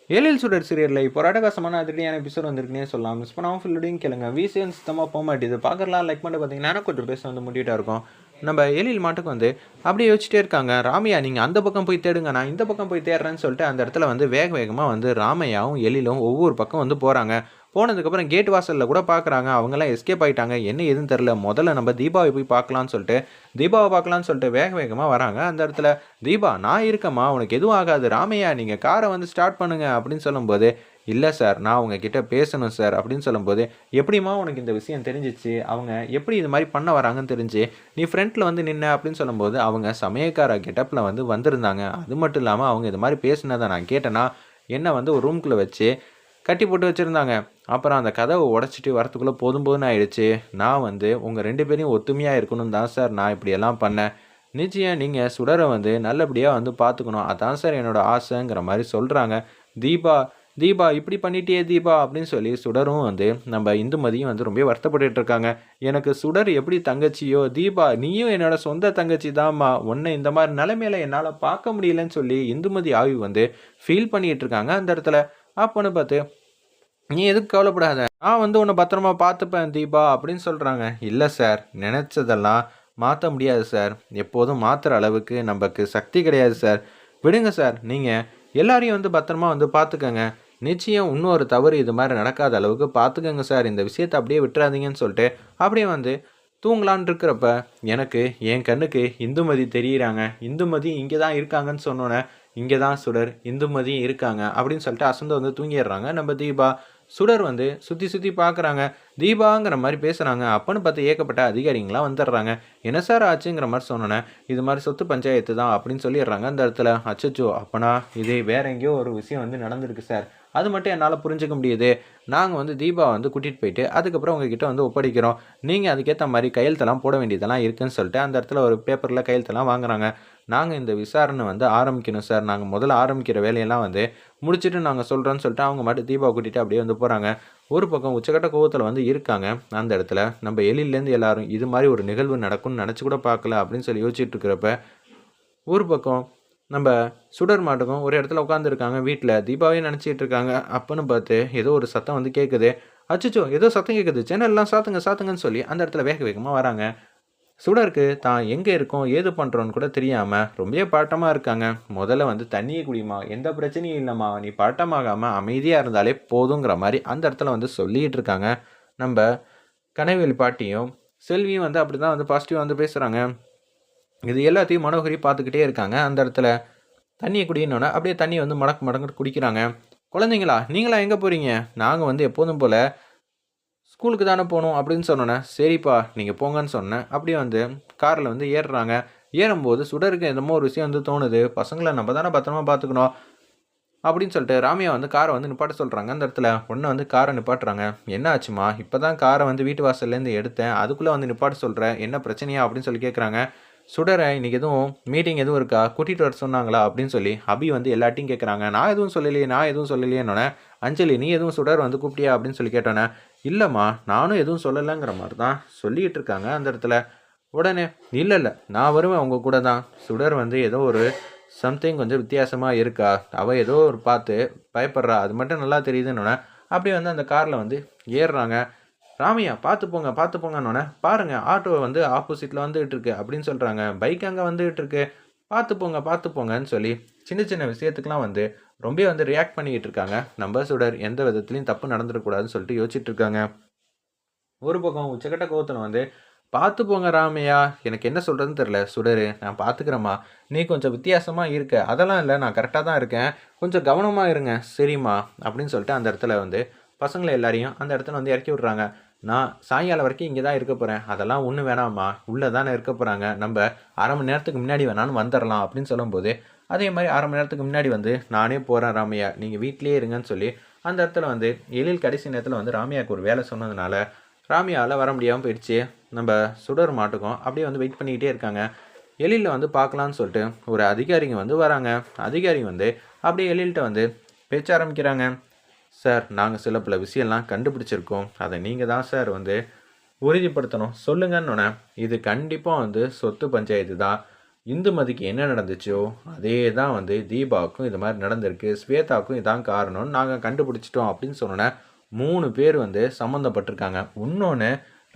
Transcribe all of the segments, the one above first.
ஏழில் சுடர் சீரியலில் இப்போ அட்டகாசமான அதிரடியான எபிசோட் வந்திருக்குன்னே சொல்லலாம். மிஸ் பண்ணாமல் ஃபுல்லோடையும் கேளுங்க. விசிஎன் சுத்தமாக போக மாட்டேது. பார்க்கலாம் லைக் பண்ணி பார்த்தீங்கன்னா கொஞ்சம் பேச வந்து முடிவிட்டாக இருக்கும். நம்ம ஏழில் மாட்டுக்கு வந்து அப்படியே யோசிச்சிட்டே இருக்காங்க. ராமையா நீங்கள் அந்த பக்கம் போய் தேடுங்க, நான் இந்த பக்கம் போய் தேடுறேன்னு சொல்லிட்டு அந்த இடத்துல வந்து வேகமாக வந்து ராமையாவும் எழிலும் ஒவ்வொரு பக்கம் வந்து போகிறாங்க. போனதுக்கப்புறம் கேட் வாசலில் கூட பார்க்குறாங்க. அவங்கெல்லாம் எஸ்கேப் ஆகிட்டாங்க. என்ன எதுன்னு தெரில. முதல்ல நம்ம தீபாவை போய் பார்க்கலான்னு சொல்லிட்டு வேகமாக வராங்க. அந்த இடத்துல தீபா நான் இருக்கம்மா, உனக்கு எதுவும் ஆகாது, ராமையா நீங்கள் காரை வந்து ஸ்டார்ட் பண்ணுங்க அப்படின்னு சொல்லும்போது, இல்லை சார் நான் உங்ககிட்ட பேசணும் சார் அப்படின்னு சொல்லும்போது, எப்படிம்மா உனக்கு இந்த விஷயம் தெரிஞ்சிச்சு, அவங்க எப்படி இது மாதிரி பண்ண வராங்கன்னு தெரிஞ்சு நீ ஃப்ரண்ட்டில் வந்து நின்ன அப்படின்னு சொல்லும்போது, அவங்க சமயக்கார கெட்டப்பில் வந்து வந்திருந்தாங்க. அது மட்டும் இல்லாமல் அவங்க இது மாதிரி பேசினதை நான் கேட்டேன்னா என்னை வந்து ஒரு ரூம்குள்ளே வச்சு கட்டி போட்டு வச்சுருந்தாங்க. அப்புறம் அந்த கதவை உடச்சிட்டு வரத்துக்குள்ளே போதும்னு ஆயிடுச்சு. நான் வந்து உங்கள் 2 பேரையும் ஒத்துமையாக இருக்கணும் தான் சார் நான் இப்படியெல்லாம் பண்ணேன். நிச்சயம் நீங்கள் சுடரை வந்து நல்லபடியாக வந்து பார்த்துக்கணும், அதான் சார் என்னோடய ஆசைங்கிற மாதிரி சொல்கிறாங்க. தீபா தீபா இப்படி பண்ணிட்டே தீபா அப்படின்னு சொல்லி சுடரும் வந்து நம்ம இந்துமதியும் வந்து ரொம்ப வருத்தப்பட்டு இருக்காங்க. எனக்கு சுடர் எப்படி தங்கச்சியோ, தீபா நீயும் என்னோட சொந்த தங்கச்சி தான்மா, உன்னை இந்த மாதிரி நிலைமையில என்னால் பார்க்க முடியலன்னு சொல்லி இந்துமதி ஆய்வு வந்து ஃபீல் பண்ணிட்டு இருக்காங்க. அந்த இடத்துல அப்போன்னு பார்த்து, நீ எதுக்கு கவலைப்படாத, நான் வந்து உன்னை பத்திரமா பார்த்துப்பேன் தீபா அப்படின்னு சொல்கிறாங்க. இல்லை சார், நினச்சதெல்லாம் மாற்ற முடியாது சார், எப்போதும் மாற்றுற அளவுக்கு நமக்கு சக்தி கிடையாது சார், விடுங்க சார், நீங்கள் எல்லாரையும் வந்து பத்திரமா வந்து பார்த்துக்கங்க, நிச்சயம் இன்னொரு தவறு இது மாதிரி நடக்காத அளவுக்கு பார்த்துக்கங்க சார், இந்த விஷயத்தை அப்படியே விட்டுறாதீங்கன்னு சொல்லிட்டு அப்படியே வந்து தூங்கலான் இருக்கிறப்ப எனக்கு என் கண்ணுக்கு இந்துமதி தெரியுறாங்க, இந்துமதி இங்கே தான் இருக்காங்கன்னு சொன்னோன்னே, இங்கே தான் சுடர் இந்துமதியும் இருக்காங்க அப்படின்னு சொல்லிட்டு அசந்து வந்து தூங்கிடுறாங்க நம்ம தீபா. சுடர் வந்து சுற்றி பார்க்குறாங்க, தீபாங்கிற மாதிரி பேசுகிறாங்க. அப்போன்னு பார்த்து ஏகப்பட்ட அதிகாரிங்களாம் வந்துடுறாங்க. என்ன சார் ஆச்சுங்கிற மாதிரி சொன்னோன்னே, இது மாதிரி சொத்து பஞ்சாயத்து தான் அப்படின்னு சொல்லிடுறாங்க. அந்த இடத்துல அச்சச்சோ அப்போனா இது வேற எங்கேயோ ஒரு விஷயம் வந்து நடந்திருக்கு சார், அது மட்டும் என்னால் புரிஞ்சுக்க முடியுது. நாங்கள் வந்து தீபா வந்து கூட்டிகிட்டு போயிட்டு அதுக்கப்புறம் உங்ககிட்ட வந்து ஒப்படைக்கிறோம், நீங்கள் அதுக்கேற்ற மாதிரி கையெழுத்தெல்லாம் போட வேண்டியதெல்லாம் இருக்குதுன்னு சொல்லிட்டு அந்த இடத்துல ஒரு பேப்பரில் கையெழுத்தெல்லாம் வாங்குறாங்க. நாங்கள் இந்த விசாரணை வந்து ஆரம்பிக்கணும் சார், நாங்கள் முதல்ல ஆரம்பிக்கிற வேலையெல்லாம் வந்து முடிச்சுட்டு நாங்கள் சொல்கிறோன்னு சொல்லிட்டு அவங்க மட்டும் தீபாவை கூட்டிகிட்டு அப்படியே வந்து போகிறாங்க. ஒரு பக்கம் உச்சக்கட்ட கோவத்தில் வந்து இருக்காங்க. அந்த இடத்துல நம்ம எழிலேருந்து எல்லாரும் இது மாதிரி ஒரு நிகழ்வு நடக்கும்னு நினச்சி கூட பார்க்கல அப்படின்னு சொல்லி யோசிச்சுட்டு இருக்கிறப்ப, ஒரு பக்கம் நம்ம சுடர் மாட்டுக்கும் ஒரு இடத்துல உட்காந்துருக்காங்க. வீட்டில் தீபாவே நினச்சிட்டு இருக்காங்க. அப்போன்னு பார்த்து ஏதோ ஒரு சத்தம் வந்து கேட்குது. அச்சச்சோ ஏதோ சத்தம் கேட்குது, ஜன்னல்லாம் சாத்துங்கன்னு சொல்லி அந்த இடத்துல வேகமாக வராங்க. சுடருக்கு தான் எங்கே இருக்கோம் ஏது பண்ணுறோன்னு கூட தெரியாமல் ரொம்ப பாட்டமாக இருக்காங்க. முதல்ல வந்து தண்ணியை குடிமா, எந்த பிரச்சனையும் இல்லைம்மா, நீ பாட்டமாகாமல் அமைதியாக இருந்தாலே போதுங்கிற மாதிரி அந்த இடத்துல வந்து சொல்லிகிட்டு இருக்காங்க. நம்ம கனவேலி பாட்டியும் செல்வியும் வந்து அப்படி தான் வந்து பாசிட்டிவாக வந்து பேசுகிறாங்க. இது எல்லாத்தையும் மனோகரி பார்த்துக்கிட்டே இருக்காங்க. அந்த இடத்துல தண்ணியை குடினோன்னா அப்படியே தண்ணி வந்து மடக்கு குடிக்கிறாங்க. குழந்தைங்களா நீங்களா எங்கே போகிறீங்க, நாங்கள் வந்து எப்போதும் போல் ஸ்கூலுக்கு தானே போகணும் அப்படின்னு சொன்னோன்னே, சரிப்பா நீங்கள் போங்கன்னு சொன்னேன். அப்படியே வந்து காரில் வந்து ஏறுறாங்க. ஏறும்போது சுடருக்கு என்னமோ ஒரு விஷயம் வந்து தோணுது, பசங்களை நம்ம தானே பத்திரமா பார்த்துக்கணும் அப்படின்னு சொல்லிட்டு ராமையா வந்து காரை வந்து நிப்பாட்ட சொல்கிறாங்க. அந்த இடத்துல ஒன்று வந்து காரை நிப்பாட்டுறாங்க. என்ன ஆச்சுமா, இப்போ தான் காரை வந்து வீட்டு வாசல்லேருந்து எடுத்தேன், அதுக்குள்ளே வந்து நிப்பாட்ட சொல்கிறேன், என்ன பிரச்சனையா அப்படின்னு சொல்லி கேட்குறாங்க. சுடரை இன்றைக்கி எதுவும் மீட்டிங் எதுவும் இருக்கா, கூட்டிகிட்டு வர சொன்னாங்களா அப்படின்னு சொல்லி அபி வந்து எல்லாட்டையும் கேட்குறாங்க. நான் எதுவும் சொல்லலையேன்னொன்னே, அஞ்சலி நீ எதுவும் சுடர் வந்து கூப்பிட்டியா அப்படின்னு சொல்லி கேட்டோன்னே, இல்லைம்மா நானும் எதுவும் சொல்லலைங்கிற மாதிரி தான் சொல்லிகிட்டு இருக்காங்க. அந்த இடத்துல உடனே இல்லை நான் வருவேன் உங்கள் கூட தான், சுடர் வந்து ஏதோ ஒரு சம்திங் கொஞ்சம் வித்தியாசமாக இருக்கா, அவள் ஏதோ ஒரு பார்த்து பயப்படுறா, அது மட்டும் நல்லா தெரியுதுன்னொன்னே அப்படியே வந்து அந்த காரில் வந்து ஏறுறாங்க. ராமையா பார்த்து போங்கன்னொன்னே, பாருங்கள் ஆட்டோ வந்து ஆப்போசிட்டில் வந்துகிட்டு இருக்கு அப்படின்னு சொல்கிறாங்க. பைக் அங்கே வந்துகிட்டு இருக்கு, பார்த்து போங்கன்னு சொல்லி சின்ன சின்ன விஷயத்துக்கெலாம் வந்து ரொம்ப வந்து ரியாக்ட் பண்ணிக்கிட்டு இருக்காங்க. நம்ம சுடர் எந்த விதத்துலையும் தப்பு நடந்துடக்கூடாதுன்னு சொல்லிட்டு யோசிச்சுட்டு இருக்காங்க. ஒரு பக்கம் உச்சக்கட்ட கோவத்தில் வந்து பார்த்து போங்க ராமையா, எனக்கு என்ன சொல்கிறதுன்னு தெரில, சுடர் நான் பார்த்துக்கிறேம்மா, நீ கொஞ்சம் வித்தியாசமாக இருக்க, அதெல்லாம் இல்லை நான் கரெக்டாக தான் இருக்கேன், கொஞ்சம் கவனமாக இருங்க சரிம்மா அப்படின்னு சொல்லிட்டு அந்த இடத்துல வந்து பசங்களை எல்லாரையும் அந்த இடத்துல வந்து இறக்கி விட்றாங்க. நான் சாயங்காலம் வரைக்கும் இங்கே தான் இருக்க போகிறேன், அதெல்லாம் ஒன்றும் வேணாம்மா, உள்ளே தானே இருக்க போகிறாங்க, நம்ம அரை மணி நேரத்துக்கு முன்னாடி வேணாலும் வந்துடலாம் அப்படின்னு சொல்லும்போது, அதே மாதிரி அரை மணி நேரத்துக்கு முன்னாடி வந்து நானே போகிறேன் ராமையா, நீங்கள் வீட்டிலே இருங்கன்னு சொல்லி அந்த இடத்துல வந்து எழில் கடைசி நேரத்தில் வந்து ராமையாவுக்கு ஒரு வேலை சொன்னதுனால ராமையாவில் வர முடியாமல் போயிடுச்சு. நம்ம சுடர் மாட்டுக்கும் அப்படியே வந்து வெயிட் பண்ணிக்கிட்டே இருக்காங்க. எழிலில் வந்து பார்க்கலான்னு சொல்லிட்டு ஒரு அதிகாரிங்க வந்து வராங்க. அதிகாரி வந்து அப்படியே எழில்கிட்ட வந்து பேச்ச ஆரம்பிக்கிறாங்க. சார் நாங்கள் சில பல விஷயம்லாம் கண்டுபிடிச்சிருக்கோம், அதை நீங்கள் தான் சார் வந்து உறுதிப்படுத்தணும் சொல்லுங்கன்னொன்னே, இது கண்டிப்பாக வந்து சொத்து பஞ்சாயத்து தான், இந்துமதிக்கு என்ன நடந்துச்சோ அதே தான் வந்து தீபாவுக்கும் இது மாதிரி நடந்திருக்கு, ஸ்வேதாவுக்கும் இதான் காரணம்னு நாங்கள் கண்டுபிடிச்சிட்டோம் அப்படின்னு சொன்னோன்னே 3 பேர் வந்து சம்மந்தப்பட்டிருக்காங்க. இன்னொன்று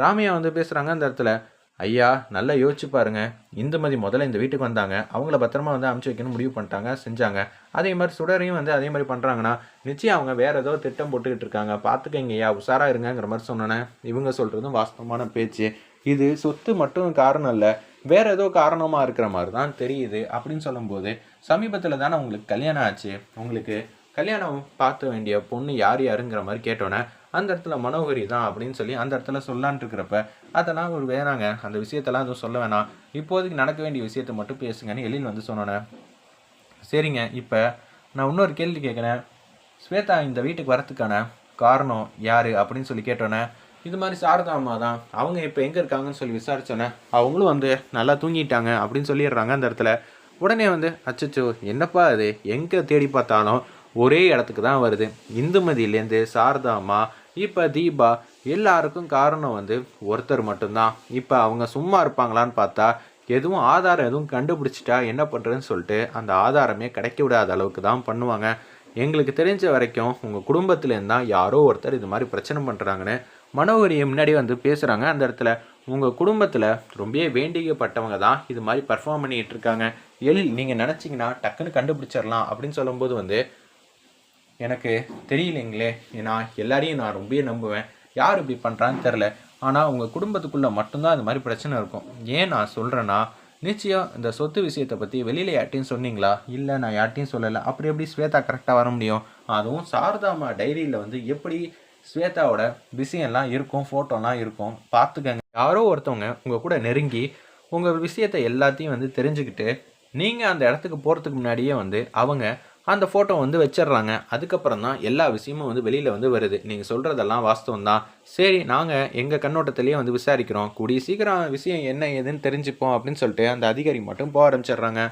ராமையா வந்து பேசுகிறாங்க அந்த இடத்துல, ஐயா நல்லா யோசிச்சு பாருங்க, இந்துமதி முதல்ல இந்த வீட்டுக்கு வந்தாங்க, அவங்கள பத்திரமா வந்து அமுச்சு வைக்கணும்னு முடிவு பண்ணிட்டாங்க, செஞ்சாங்க. அதே மாதிரி சுடரையும் வந்து அதே மாதிரி பண்ணுறாங்கன்னா நிச்சயம் அவங்க வேற ஏதோ திட்டம் போட்டுக்கிட்டு இருக்காங்க, பார்த்துக்கங்க ஐயா உஷாராக இருங்கிற மாதிரி சொன்னோன்னே இவங்க சொல்கிறதும் வாஸ்தவமான பேச்சு. இது சொத்து மட்டும் காரணம் இல்லை, வேற ஏதோ காரணமாக இருக்கிற மாதிரி தான் தெரியுது அப்படின்னு சொல்லும்போது, சமீபத்தில் தானே உங்களுக்கு கல்யாணம் ஆச்சு, உங்களுக்கு கல்யாணம் பார்த்த வேண்டிய பொண்ணு யார் யாருங்கிற மாதிரி கேட்டோன்னே அந்த இடத்துல மனோகரி தான் அப்படின்னு சொல்லி அந்த இடத்துல சொல்லான் இருக்கிறப்ப, அதெல்லாம் ஒரு வேணாங்க, அந்த விஷயத்தெல்லாம் எதுவும் சொல்ல வேணாம், இப்போதைக்கு நடக்க வேண்டிய விஷயத்தை மட்டும் பேசுங்கன்னு எழில் வந்து சொன்னோன்னே, சரிங்க இப்போ நான் இன்னொரு கேள்வி கேட்குறேன், ஸ்வேதா இந்த வீட்டுக்கு வரத்துக்கான காரணம் யார் அப்படின்னு சொல்லி கேட்டோன்னே, இது மாதிரி சாரதா அம்மா தான், அவங்க இப்போ எங்கே இருக்காங்கன்னு சொல்லி விசாரிச்சோன்னே அவங்களும் வந்து நல்லா தூங்கிட்டாங்க அப்படின்னு சொல்லிடுறாங்க அந்த இடத்துல. உடனே வந்து அச்சச்சோ என்னப்பா அது, எங்கே தேடி பார்த்தாலும் ஒரே இடத்துக்கு தான் வருது, இந்துமதியிலேருந்து சாரதா அம்மா இப்போ தீபா எல்லாருக்கும் காரணம் வந்து ஒருத்தர் மட்டும்தான். இப்போ அவங்க சும்மா இருப்பாங்களான்னு பார்த்தா எதுவும் ஆதாரம் எதுவும் கண்டுபிடிச்சிட்டா என்ன பண்ணுறதுன்னு சொல்லிட்டு அந்த ஆதாரமே கிடைக்க விடாத அளவுக்கு தான் பண்ணுவாங்க. எங்களுக்கு தெரிஞ்ச வரைக்கும் உங்கள் குடும்பத்துலேருந்து தான் யாரோ ஒருத்தர் இது மாதிரி பிரச்சனை பண்ணுறாங்கன்னு மனோகரியை முன்னாடி வந்து பேசுகிறாங்க அந்த இடத்துல. உங்கள் குடும்பத்தில் ரொம்பவே வேண்டிக்கப்பட்டவங்க தான் இது மாதிரி பர்ஃபார்ம் பண்ணிகிட்டு இருக்காங்க, எழில் நீங்கள் நினச்சிங்கன்னா டக்குன்னு கண்டுபிடிச்சிடலாம் அப்படின்னு சொல்லும்போது வந்து, எனக்கு தெரியலைங்களே, ஏன்னா எல்லாரையும் நான் ரொம்பவே நம்புவேன், யார் இப்படி பண்ணுறான்னு தெரில, ஆனால் உங்கள் குடும்பத்துக்குள்ளே மட்டும்தான் இந்த மாதிரி பிரச்சனை இருக்கும். ஏன் நான் சொல்கிறேன்னா, நிச்சயம் இந்த சொத்து விஷயத்தை பற்றி வெளியில் யார்ட்டையும் சொன்னீங்களா? இல்லை நான் யார்ட்டையும் சொல்லலை, அப்படி எப்படி ஸ்வேதா கரெக்டாக வர முடியும்? அதுவும் சாரதாமா டைரியில் வந்து எப்படி ஸ்வேதாவோட விஷயம்லாம் இருக்கும், ஃபோட்டோலாம் இருக்கும், பார்த்துக்கங்க. யாரோ ஒருத்தவங்க உங்கள் கூட நெருங்கி உங்கள் விஷயத்தை எல்லாத்தையும் வந்து தெரிஞ்சுக்கிட்டு நீங்கள் அந்த இடத்துக்கு போகிறதுக்கு முன்னாடியே வந்து அவங்க அந்த ஃபோட்டோ வந்து வச்சிடுறாங்க. அதுக்கப்புறம் தான் எல்லா விஷயமும் வந்து வெளியில் வந்து வருது. நீங்கள் சொல்கிறதெல்லாம் வாஸ்தவம் தான், சரி நாங்கள் எங்கள் கண்ணோட்டத்திலேயே வந்து விசாரிக்கிறோம், கூடிய சீக்கிரம் விஷயம் என்ன ஏதுன்னு தெரிஞ்சுப்போம் அப்படின்னு சொல்லிட்டு அந்த அதிகாரி மட்டும் போக ஆரம்பிச்சிடுறாங்க.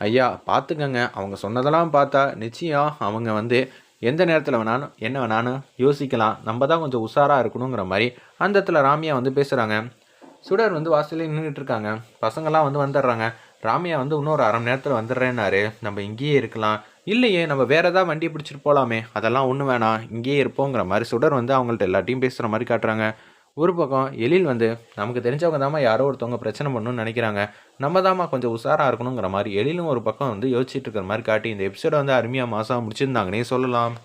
ஐயா பார்த்துக்கங்க, அவங்க சொன்னதெல்லாம் பார்த்தா நிச்சயம் அவங்க வந்து எந்த நேரத்தில் வேணாலும் என்ன வேணாலும் யோசிக்கலாம், நம்ம தான் கொஞ்சம் உஷாராக இருக்கணுங்கிற மாதிரி அந்த இடத்துல ராமியா வந்து பேசுகிறாங்க. சுடர் வந்து வாசலே நின்றுட்டு இருக்காங்க, பசங்கள்லாம் வந்து வந்துடுறாங்க. ராமியா வந்து இன்னொரு அரை மணி நேரத்தில் வந்துடுறேன்னாரு, நம்ம இங்கேயே இருக்கலாம், இல்லையே நம்ம வேற ஏதாவது வண்டியை பிடிச்சிட்டு போகலாமே, அதெல்லாம் ஒன்றும் வேணாம் இங்கேயே இருப்போங்கிற மாதிரி சுடர் வந்து அவங்கள்ட்ட எல்லாத்தையும் பேசுகிற மாதிரி காட்டுறாங்க. ஒரு பக்கம் எழில் வந்து நமக்கு தெரிஞ்சவங்க தாம்மா யாரோ ஒருத்தவங்க பிரச்சனை பண்ணணும்னு நினைக்கிறாங்க, நம்ம தாம்மா கொஞ்சம் உஷாராக இருக்கணுங்கிற மாதிரி எழிலும் ஒரு பக்கம் வந்து யோசிச்சுட்டு இருக்கிற மாதிரி காட்டி இந்த எபிசோட வந்து அருமையாக மாதம் முடிச்சிருந்தாங்கன்னே சொல்லலாம்.